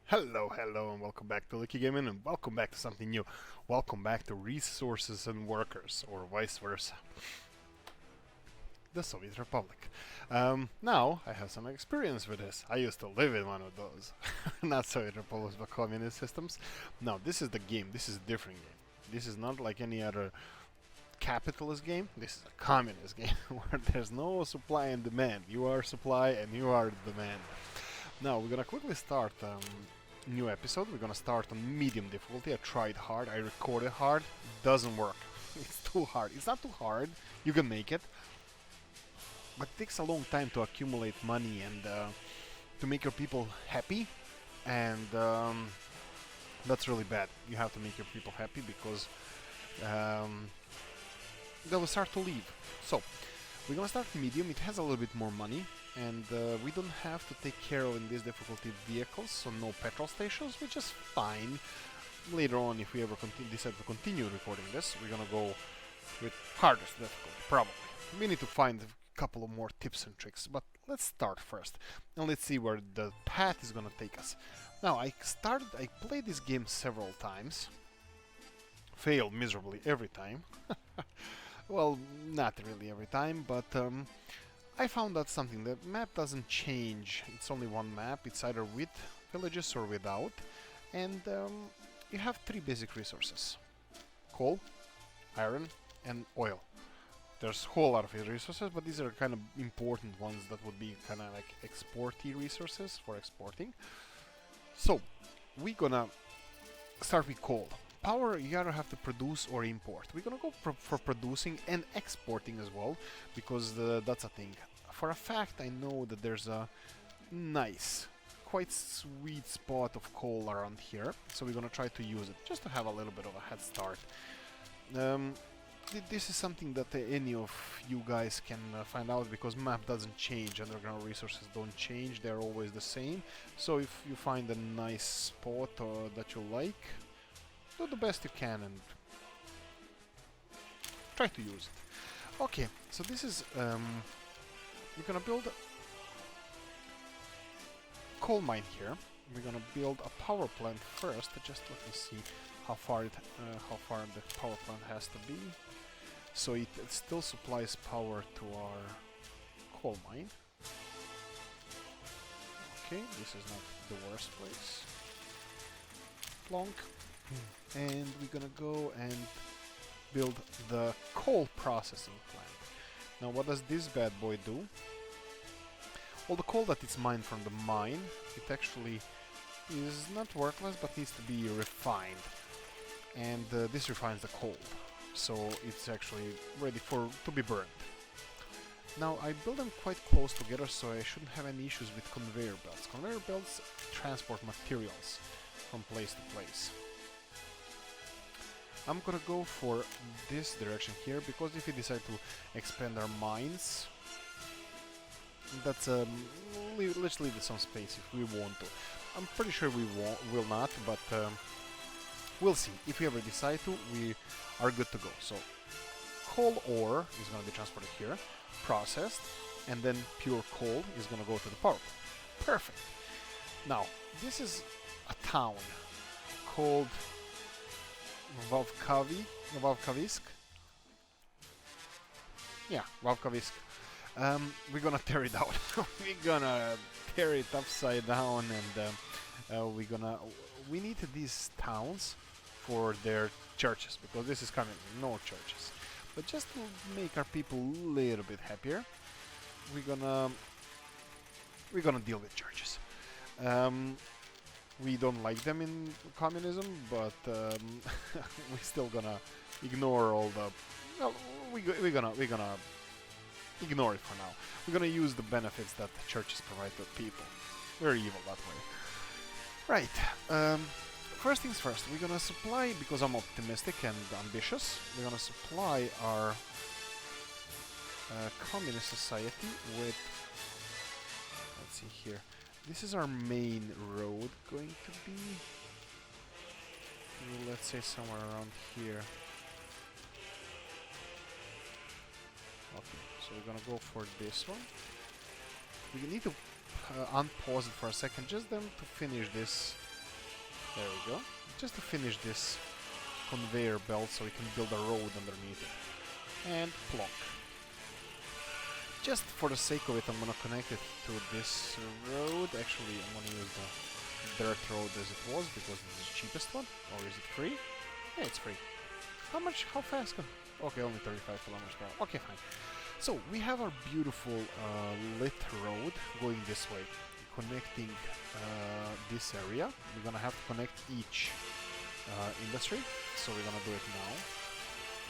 Hello, and welcome back to Oolykee Gaming, and welcome back to something new. Welcome back to Resources and Workers, or vice versa. The Soviet Republic. Now, I have some experience with this. I used to live in one of those. Not Soviet Republics, but communist systems. No, this is the game. This is a different game. This is not like any other capitalist game. This is a communist game, where there's no supply and demand. You are supply and you are demand. Now, we're gonna quickly start new episode. We're gonna start on medium difficulty. I tried hard, I recorded hard, doesn't work. It's too hard. It's not too hard, you can make it, but it takes a long time to accumulate money and to make your people happy, and that's really bad. You have to make your people happy because they will start to leave. So, we're gonna start medium. It has a little bit more money, and we don't have to take care of in this difficulty vehicles, so no petrol stations, which is fine. Later on, if we ever decide to continue recording this, we're gonna go with hardest difficulty, probably. We need to find a couple of more tips and tricks, but let's start first, and let's see where the path is gonna take us. Now, I played this game several times, failed miserably every time. Well, not really every time, but I found out something. The map doesn't change. It's only one map. It's either with villages or without. And you have three basic resources: coal, iron, and oil. There's a whole lot of resources, but these are kind of important ones that would be kind of like exporty resources for exporting. So, we're gonna start with coal. Power, you either have to produce or import. We're gonna go for producing and exporting as well, because that's a thing. For a fact, I know that there's a nice, quite sweet spot of coal around here, so we're gonna try to use it, just to have a little bit of a head start. This is something that any of you guys can find out, because map doesn't change, underground resources don't change, they're always the same. So if you find a nice spot that you like, do the best you can and try to use it. Okay, so this is we're gonna build a coal mine here. We're gonna build a power plant first. Just let me see how far the power plant has to be. So it still supplies power to our coal mine. Okay, this is not the worst place. Plonk. And we're gonna go and build the coal processing plant. Now, what does this bad boy do? All the coal that is mined from the mine, it actually is not worthless, but needs to be refined. And this refines the coal, so it's actually ready to be burned. Now, I build them quite close together, so I shouldn't have any issues with conveyor belts. Conveyor belts transport materials from place to place. I'm gonna go for this direction here, because if we decide to expand our mines, that's let's leave some space if we want to. I'm pretty sure we will not, but we'll see. If we ever decide to, we are good to go. So coal ore is gonna be transported here, processed, and then pure coal is gonna go to the power plant. Perfect. Now, this is a town called Vavkavisk. Yeah, Vavkavisk. We're gonna tear it out. We're gonna tear it upside down, and we need these towns for their churches, because this is coming no churches. But just to make our people a little bit happier, we're gonna deal with churches. We don't like them in communism, but we're still gonna ignore all the. Well, we're gonna ignore it for now. We're gonna use the benefits that the churches provide to people. We're evil that way. Right. First things first. We're gonna supply, because I'm optimistic and ambitious. We're gonna supply our communist society with. Let's see here. This is our main road going to be, let's say somewhere around here. Okay, so we're gonna go for this one. We need to unpause it for a second, just then to finish this There we go. Just to finish this conveyor belt so we can build a road underneath it. And plonk. Just for the sake of it, I'm gonna connect it to this road. Actually, I'm gonna use the dirt road as it was because this is the cheapest one. Or is it free? Yeah, it's free. How fast can... Okay, only 35 kilometers per hour. Okay, fine. So, we have our beautiful lit road going this way, connecting this area. We're gonna have to connect each industry, so we're gonna do it now.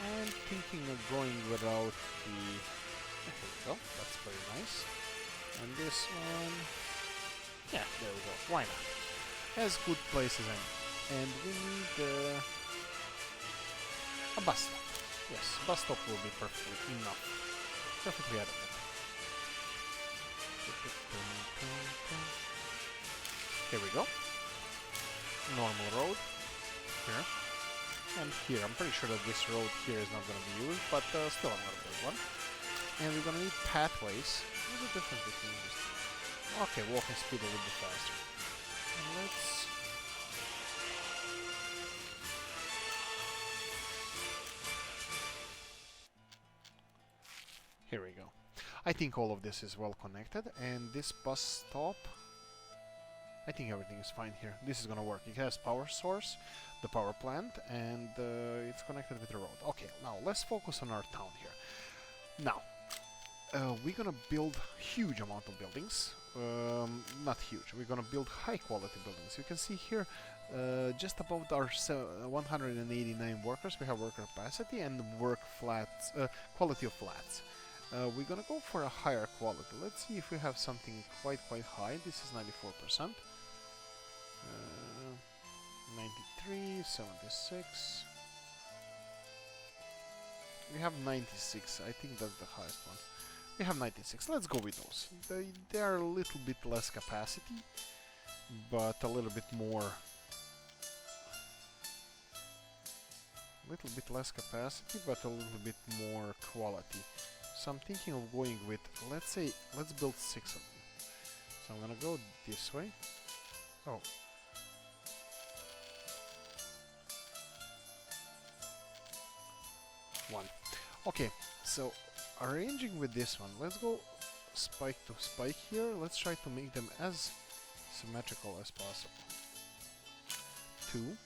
I'm thinking of going without the... There we go, that's very nice. And this one... Yeah, there we go, why not? As good place as any. And we need a bus stop. Yes, bus stop will be perfectly enough. Perfectly adequate. Here we go. Normal road. Here. And here. I'm pretty sure that this road here is not going to be used, but still I'm going to build one. And we're going to need pathways. What's the difference between these two? Okay, walking speed a little bit faster. And let's... Here we go. I think all of this is well connected, and this bus stop, I think everything is fine here. This is gonna work. It has power source, the power plant, and it's connected with the road. Okay, now let's focus on our town here. Now, we're gonna build huge amount of buildings. Not huge. We're gonna build high quality buildings. You can see here, just about our 189 workers, we have worker capacity and quality of flats. We're gonna go for a higher quality. Let's see if we have something quite high. This is 94%. 93, 76. We have 96. I think that's the highest one. We have 96. Let's go with those. They are a little bit less capacity, but a little bit more. Little bit less capacity, but a little bit more quality. So I'm thinking of going with, let's build 6 of them. So I'm gonna go this way. Oh. One. Okay, so arranging with this one, let's go spike to spike here. Let's try to make them as symmetrical as possible. 2.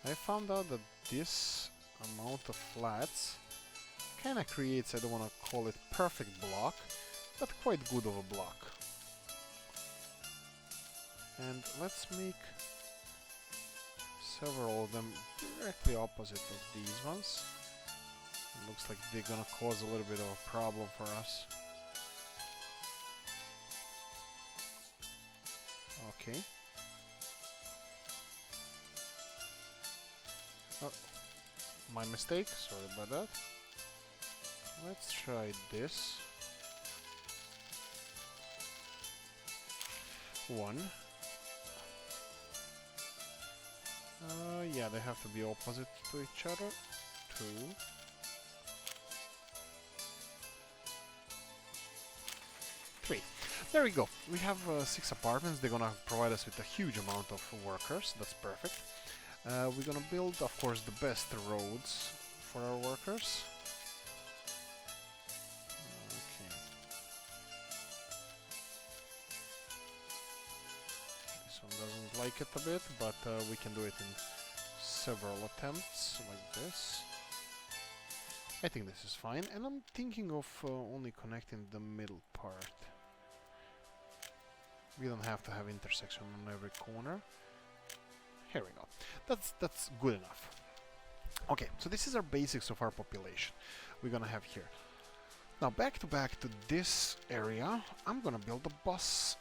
I found out that this amount of flats kind of creates, I don't want to call it perfect block, but quite good of a block. And let's make several of them directly opposite of these ones. It looks like they're gonna cause a little bit of a problem for us. Okay. Oh, my mistake, sorry about that. Let's try this. 1. Yeah, they have to be opposite to each other. 2. 3. There we go. We have 6 apartments. They're gonna provide us with a huge amount of workers. That's perfect. We're gonna build, of course, the best roads for our workers. Okay. This one doesn't like it a bit, but we can do it in several attempts, like this. I think this is fine, and I'm thinking of only connecting the middle part. We don't have to have intersection on every corner. Here we go. That's good enough. Okay, so this is our basics of our population we're gonna have here. Now back to this area, I'm gonna build a bus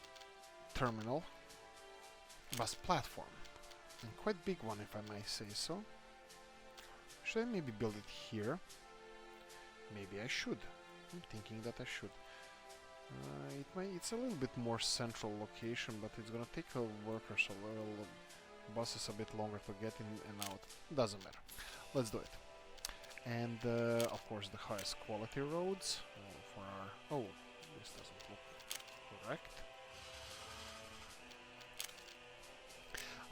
terminal, bus platform. And quite big one, if I may say so. Should I maybe build it here? Maybe I should. I'm thinking that I should. It's a little bit more central location, but it's gonna take workers a little, buses a bit longer to get in and out. Doesn't matter. Let's do it. And of course the highest quality roads for our... Oh, this doesn't look correct.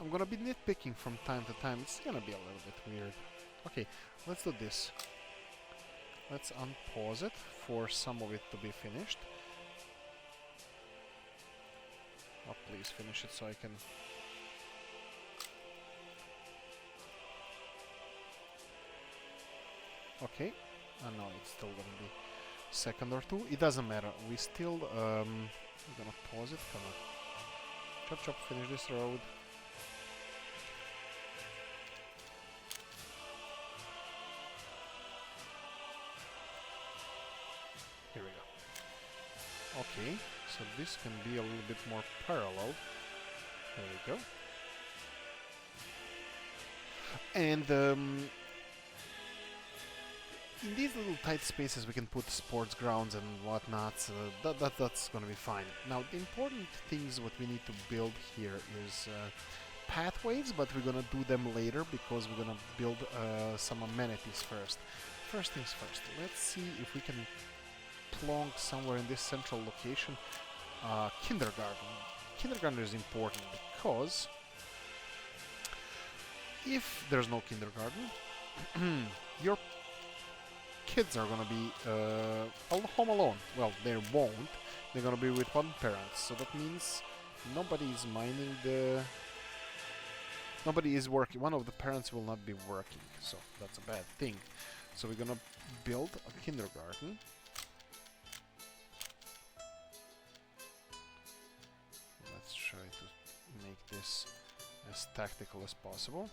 I'm gonna be nitpicking from time to time. It's gonna be a little bit weird. Okay, let's do this. Let's unpause it for some of it to be finished. Oh, please finish it so I can... Okay, and now it's still gonna be a second or two. It doesn't matter. We still, we're gonna pause it. Come on. Chop chop, finish this road. Here we go. Okay, so this can be a little bit more parallel. There we go. And in these little tight spaces we can put sports grounds and whatnot, so that's gonna be fine. Now the important things what we need to build here is pathways, but we're gonna do them later because we're gonna build some amenities first. First things first, let's see if we can plonk somewhere in this central location kindergarten. Kindergarten is important because if there's no kindergarten, your kids are gonna be home alone. Well, they won't. They're gonna be with one parent. So that means nobody is minding the... Nobody is working. One of the parents will not be working. So that's a bad thing. So we're gonna build a kindergarten. Let's try to make this as tactical as possible.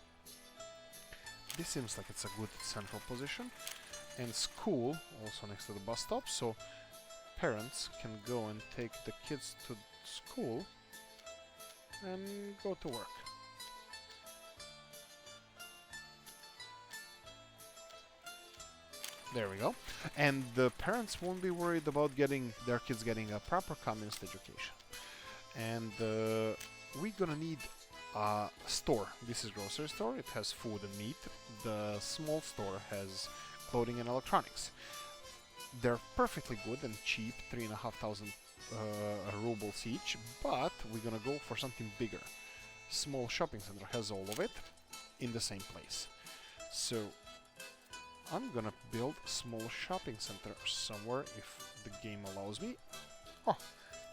This seems like it's a good central position. And school, also next to the bus stop, so parents can go and take the kids to school and go to work. There we go. And the parents won't be worried about getting their kids getting a proper communist education. And we're gonna need a store. This is grocery store. It has food and meat. The small store has clothing and electronics. They're perfectly good and cheap, 3,500 rubles each, but we're gonna go for something bigger. Small shopping center has all of it in the same place. So I'm gonna build a small shopping center somewhere if the game allows me. Oh,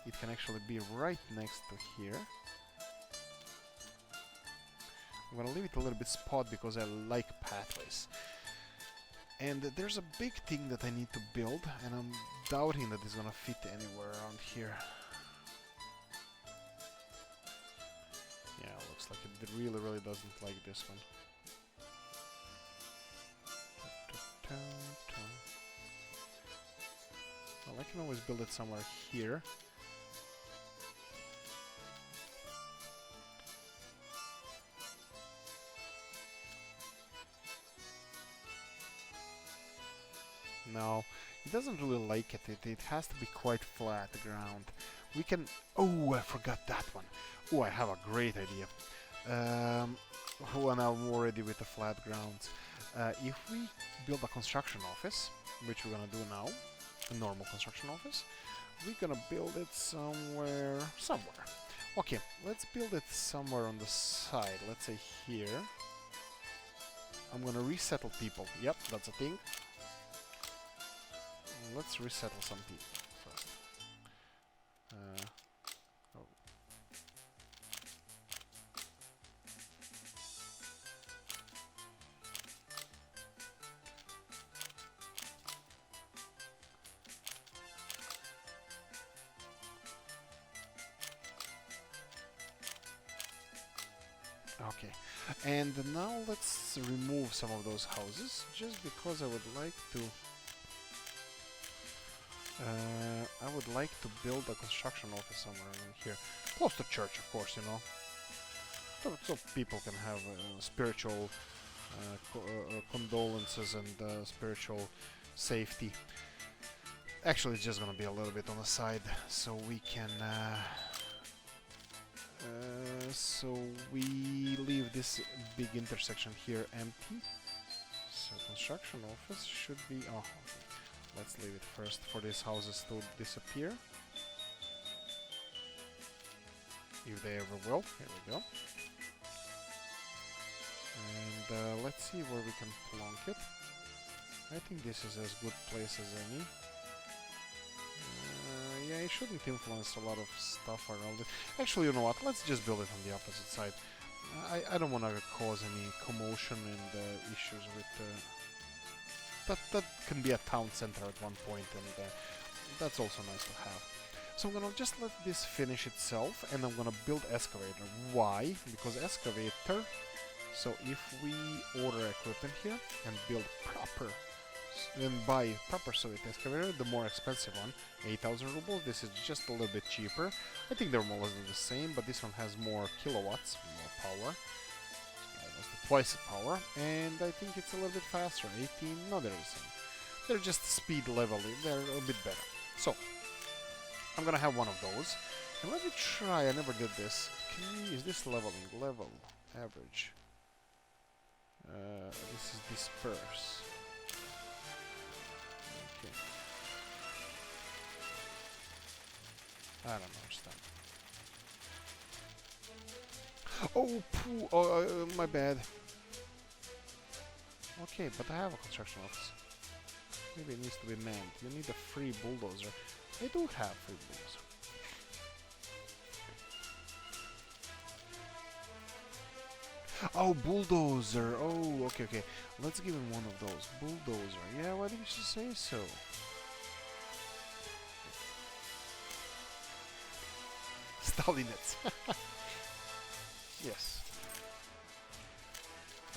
it can actually be right next to here. I'm gonna leave it a little bit spot because I like pathways. And there's a big thing that I need to build, and I'm doubting that it's gonna fit anywhere around here. Yeah, looks like it really, really doesn't like this one. Well, I can always build it somewhere here. No, it doesn't really like it. It has to be quite flat ground. We can... Oh, I forgot that one. Oh, I have a great idea. When I'm already with the flat grounds. If we build a construction office, which we're gonna do now, a normal construction office, we're gonna build it somewhere. Okay, let's build it somewhere on the side. Let's say here. I'm gonna resettle people. Yep, that's a thing. Let's resettle some people first. Oh. Okay, and now let's remove some of those houses, just because I would like to build a construction office somewhere around here. Close to church, of course, you know. So people can have spiritual condolences and spiritual safety. Actually, it's just gonna be a little bit on the side, so we can... so we leave this big intersection here empty. So construction office should be... Oh, okay. Let's leave it first for these houses to disappear. If they ever will. Here we go. And let's see where we can plonk it. I think this is as good place as any. Yeah, it shouldn't influence a lot of stuff around it. Actually, you know what? Let's just build it on the opposite side. I don't want to cause any commotion and issues with... that can be a town center at one point, and that's also nice to have. So I'm gonna just let this finish itself, and I'm gonna build excavator. Why? Because excavator... So if we order equipment here and build proper... and buy proper Soviet excavator, the more expensive one, 8,000 rubles. This is just a little bit cheaper. I think they're more or less the same, but this one has more kilowatts, more power. Almost twice the power. And I think it's a little bit faster. 18, no, they're the same. They're just speed level, they're a bit better. So, I'm gonna have one of those. And let me try, I never did this. Is this leveling? Level, average. This is disperse. Okay. I don't understand. Oh, poo! Oh, my bad. Okay, but I have a construction office. Maybe it needs to be manned. You need a free bulldozer. I do have free bulldozer. Oh, bulldozer! Oh, okay, okay. Let's give him one of those. Bulldozer. Yeah, why didn't you say so? Stalinets. Yes.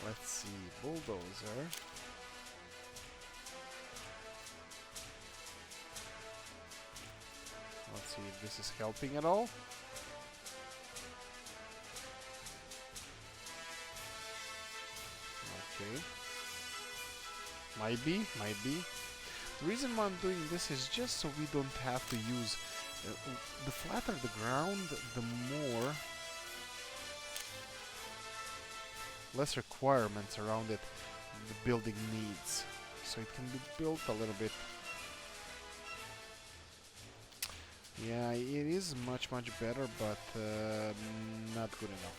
Let's see. Bulldozer. Let's see if this is helping at all. Okay. Might be, might be. The reason why I'm doing this is just so we don't have to use... the flatter the ground, the more... less requirements around it the building needs. So it can be built a little bit... Yeah, it is much, much better, but not good enough.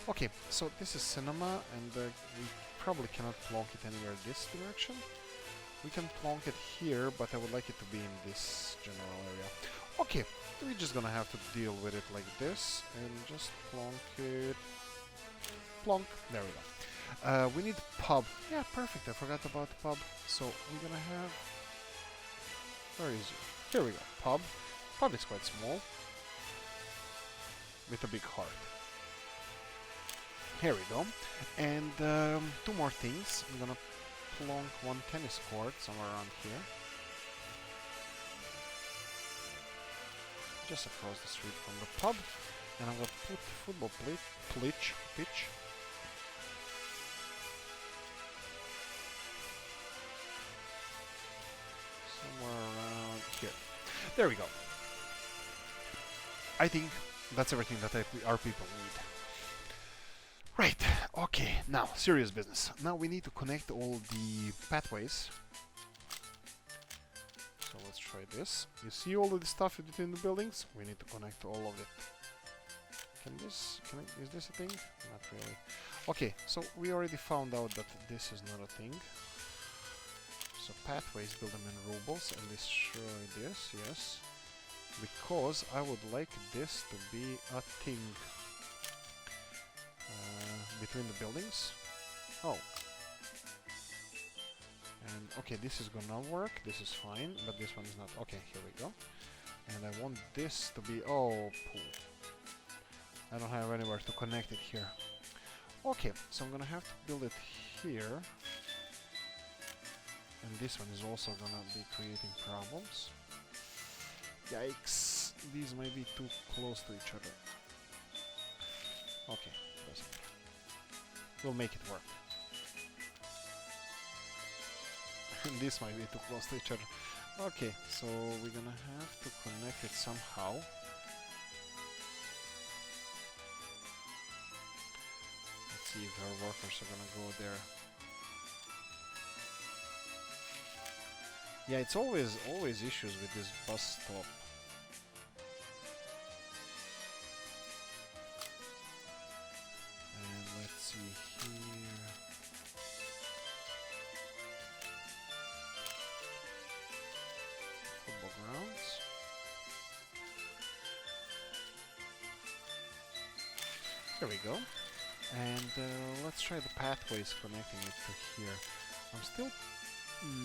Okay, so this is cinema, and we probably cannot plonk it anywhere this direction. We can plonk it here, but I would like it to be in this general area. Okay, we're just gonna have to deal with it like this, and just plonk it. Plonk. There we go. We need pub. Yeah, perfect. I forgot about the pub. So we're gonna have... Where is it? Here we go. Pub. Pub is quite small. With a big heart. Here we go. And two more things. I'm gonna plonk one tennis court somewhere around here. Just across the street from the pub. And I'm gonna put football pitch. Somewhere around here. There we go. I think that's everything that our people need. Right, okay, now, serious business. Now we need to connect all the pathways. So let's try this. You see all of the stuff between the buildings? We need to connect all of it. Is this a thing? Not really. Okay, so we already found out that this is not a thing. So pathways, build them in rubles, and destroy this, yes. Because I would like this to be a thing. Between the buildings. Oh. And okay, this is gonna work. This is fine, but this one is not. Okay, here we go. And I want this to be... Oh, poo. I don't have anywhere to connect it here. Okay, so I'm gonna have to build it here. And this one is also gonna be creating problems. Yikes. These might be too close to each other. Okay, doesn't matter. We'll make it work. And this might be too close to each other. Okay, so we're gonna have to connect it somehow. Let's see if our workers are gonna go there. Yeah, it's always issues with this bus stop. And let's see There we go. And let's try the pathways connecting it to here. I'm still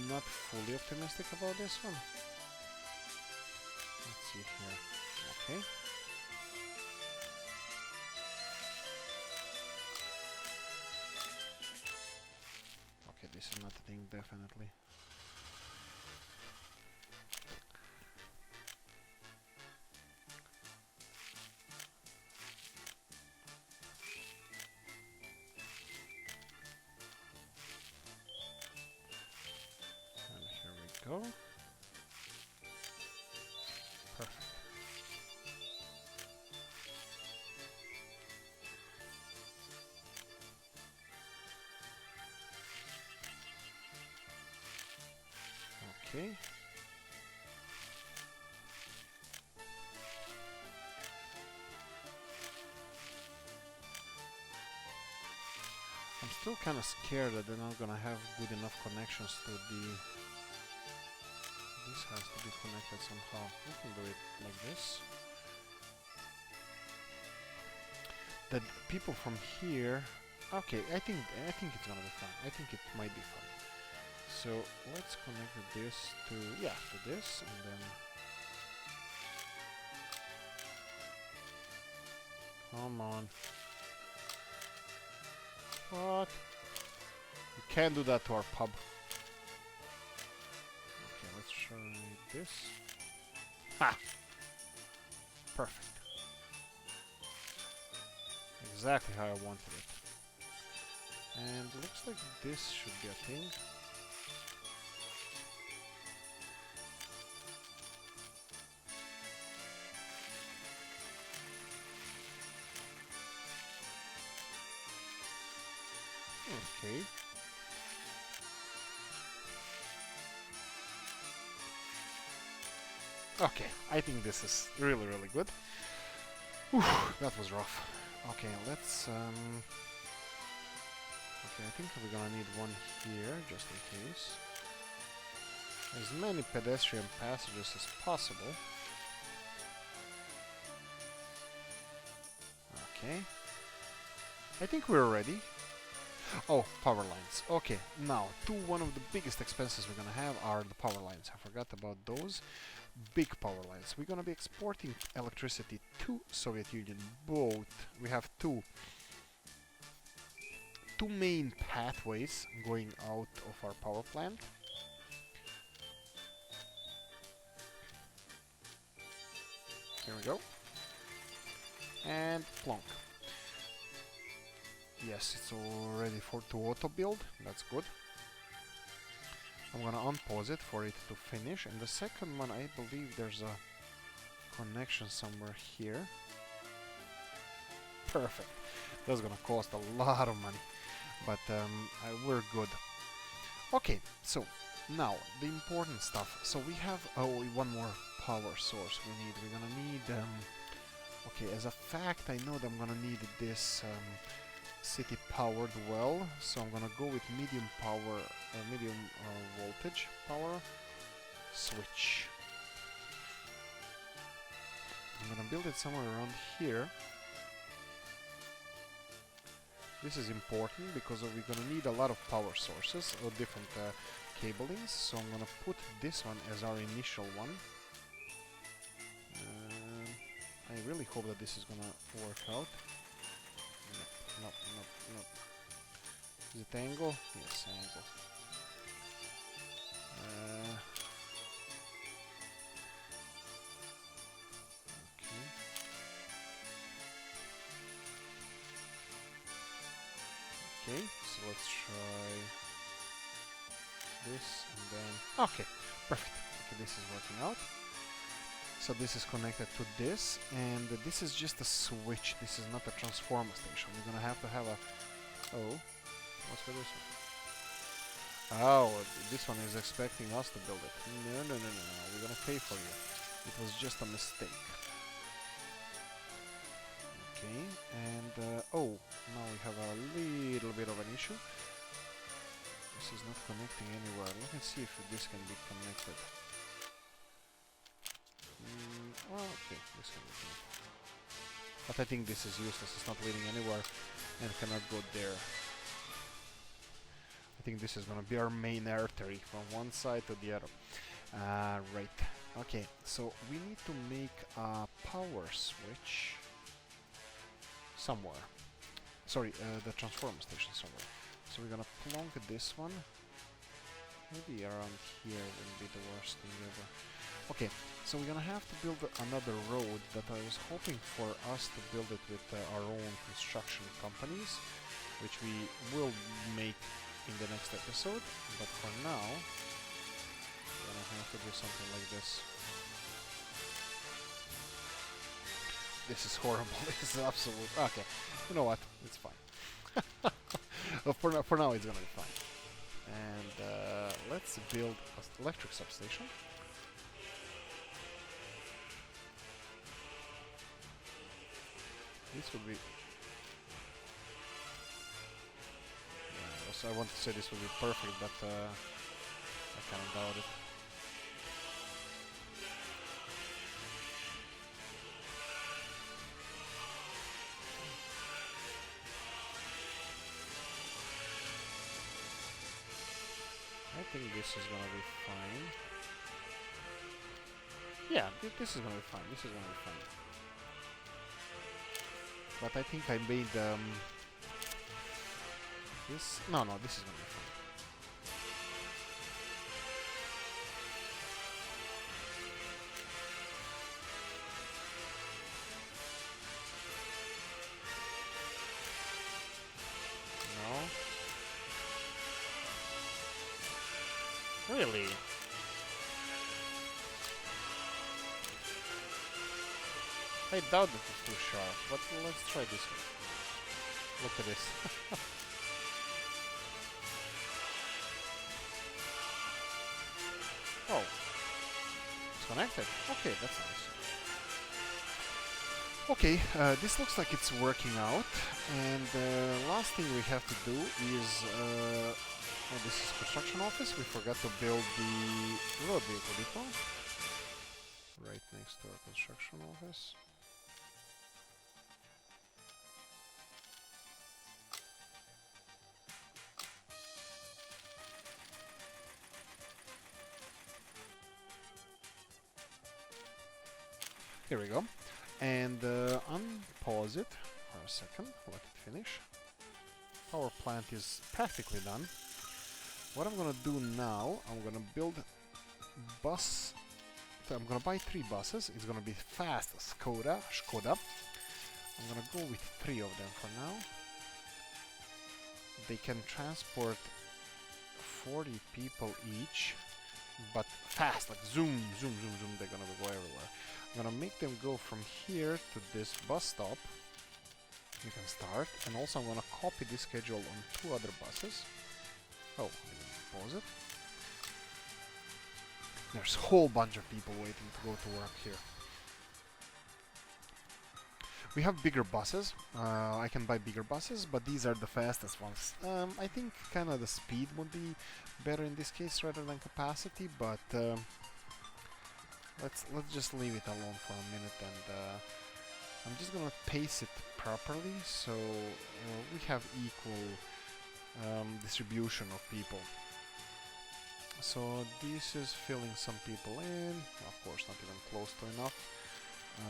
not fully optimistic about this one. Let's see here. Okay. Okay, this is not a thing, definitely. And here we go. Perfect. Okay. I'm still kind of scared that they're not gonna have good enough connections to the... This has to be connected somehow. We can do it like this. The people from here... Okay, I think it's gonna be fun. I think it might be fun. So let's connect this to... Yeah, to this, and then... Come on. What? You can't do that to our pub. Okay, let's try this. Ha! Perfect. Exactly how I wanted it. And looks like this should be a thing. Okay. Okay, I think this is really, really good. Whew, that was rough. Okay, let's... Okay, I think we're gonna need one here, just in case. As many pedestrian passages as possible. Okay. I think we're ready. Oh, power lines. Okay, now, one of the biggest expenses we're gonna have are the power lines. I forgot about those. Big power lines. We're gonna be exporting electricity to Soviet Union. Both. We have two main pathways going out of our power plant. Here we go. And plonk. Yes, it's already to auto build. That's good. I'm gonna unpause it for it to finish. And the second one, I believe there's a connection somewhere here. Perfect. That's gonna cost a lot of money, but we're good. Okay, so now the important stuff. So we have one more power source we're gonna need okay, as a fact, I know that I'm gonna need this city powered well, so I'm gonna go with medium power, medium voltage power switch. I'm gonna build it somewhere around here. This is important because we're gonna need a lot of power sources or different cablings, so I'm gonna put this one as our initial one. I really hope that this is gonna work out. Nope. Is it angle? Yes, angle. Okay. Okay, so let's try this and then... Okay, perfect. Okay, this is working out. So this is connected to this, and this is just a switch. This is not a transformer station. We're gonna have to have a... Oh, what's for this one? Oh, this one is expecting us to build it. No. We're gonna pay for you. It was just a mistake. Okay, and oh, now we have a little bit of an issue. This is not connecting anywhere. Let me see if this can be connected. Well, okay, this can be connected. But I think this is useless, it's not leading anywhere and cannot go there. I think this is gonna be our main artery from one side to the other. Right. Okay, so we need to make a power switch somewhere. Sorry, the transformer station somewhere. So we're gonna plonk this one. Maybe around here wouldn't be the worst thing ever. Okay, so we're gonna have to build another road that I was hoping for us to build it with our own construction companies, which we will make in the next episode, but for now we're gonna have to do something like this. This is horrible. This is absolute. Okay, you know what? It's fine. For now it's gonna be fine. And let's build an electric substation. This would be... I want to say this would be perfect, but I kind of doubt it. I think this is gonna be fine. Yeah, this is gonna be fine. This is gonna be fine. But I think I made this. No, this is gonna be fine. No. Really? I doubt that it's too sharp, but let's try this one. Look at this. Oh. It's connected. Okay, that's nice. Okay, this looks like it's working out. And the last thing we have to do is... oh, this is construction office. We forgot to build the road vehicle depot. Right next to our construction office. Here we go. And unpause it for a second, let it finish. Power plant is practically done. What I'm gonna do now, I'm gonna build bus. I'm gonna buy 3 buses. It's gonna be fast Skoda. I'm gonna go with 3 of them for now. They can transport 40 people each, but fast, like zoom, zoom, zoom, zoom. They're gonna go everywhere. I'm gonna make them go from here to this bus stop. You can start, and also I'm gonna copy this schedule on 2 other buses. Oh, I didn't pause it. There's a whole bunch of people waiting to go to work here. We have bigger buses. I can buy bigger buses, but these are the fastest ones. I think kind of the speed would be better in this case rather than capacity, but let's just leave it alone for a minute, and I'm just gonna pace it properly so we have equal distribution of people. So this is filling some people in, of course not even close to enough.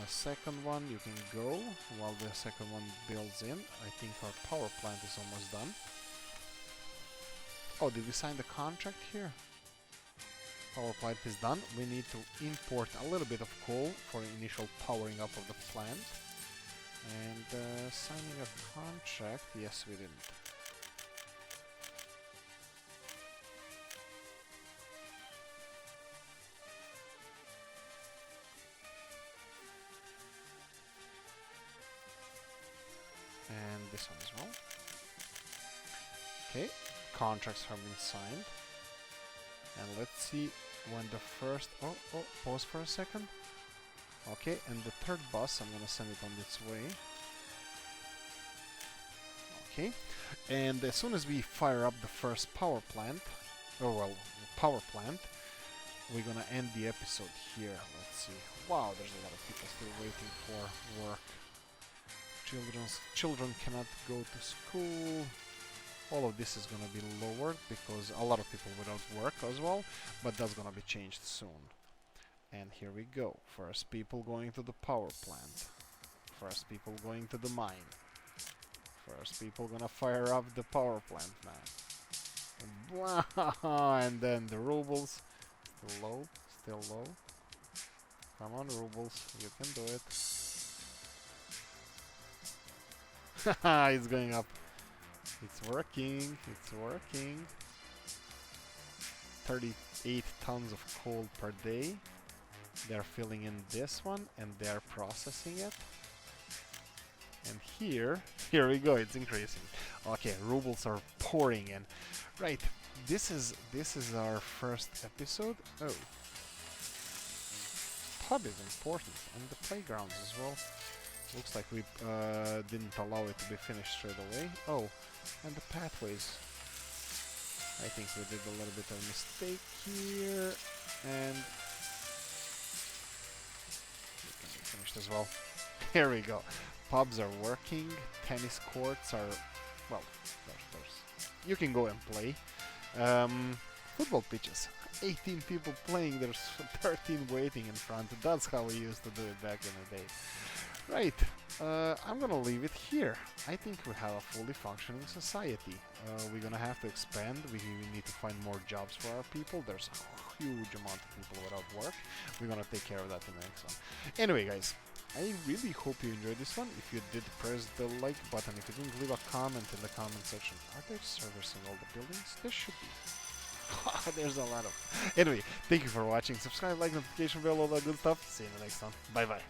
Second one, you can go while the second one builds in. I think our power plant is almost done. Oh, did we sign the contract here? Power plant is done. We need to import a little bit of coal for initial powering up of the plant. And signing a contract, yes we didn't. And this one as well. Okay, contracts have been signed. And let's see when the first... Oh, pause for a second. Okay, and the third bus, I'm gonna send it on its way. Okay, and as soon as we fire up the first power plant, power plant, we're gonna end the episode here. Let's see. Wow, there's a lot of people still waiting for work. Children cannot go to school. All of this is gonna be lowered because a lot of people without work as well, but that's gonna be changed soon. And here we go. First people going to the power plant. First people going to the mine. First people gonna fire up the power plant now. And then the rubles. Still low, still low. Come on, rubles, you can do it. Haha, it's going up. It's working, it's working. 38 tons of coal per day. They're filling in this one and they're processing it. And here we go, it's increasing. Okay, rubles are pouring in. Right, this is our first episode. Oh. Pub is important, and the playgrounds as well. Looks like we didn't allow it to be finished straight away. Oh, and the pathways. I think we did a little bit of a mistake here, and it can be finished as well. Here we go. Pubs are working. Tennis courts are, well, you can go and play. Football pitches. 18 people playing, there's 13 waiting in front. That's how we used to do it back in the day. Right, I'm gonna leave it here. I think we have a fully functioning society. We're gonna have to expand. We need to find more jobs for our people. There's a huge amount of people without work. We're gonna take care of that in the next one. Anyway, guys, I really hope you enjoyed this one. If you did, press the like button. If you didn't, leave a comment in the comment section. Are they servicing all the buildings? There should be. There's a lot of. Anyway, thank you for watching. Subscribe, like, notification bell, all that good stuff. See you in the next one. Bye bye.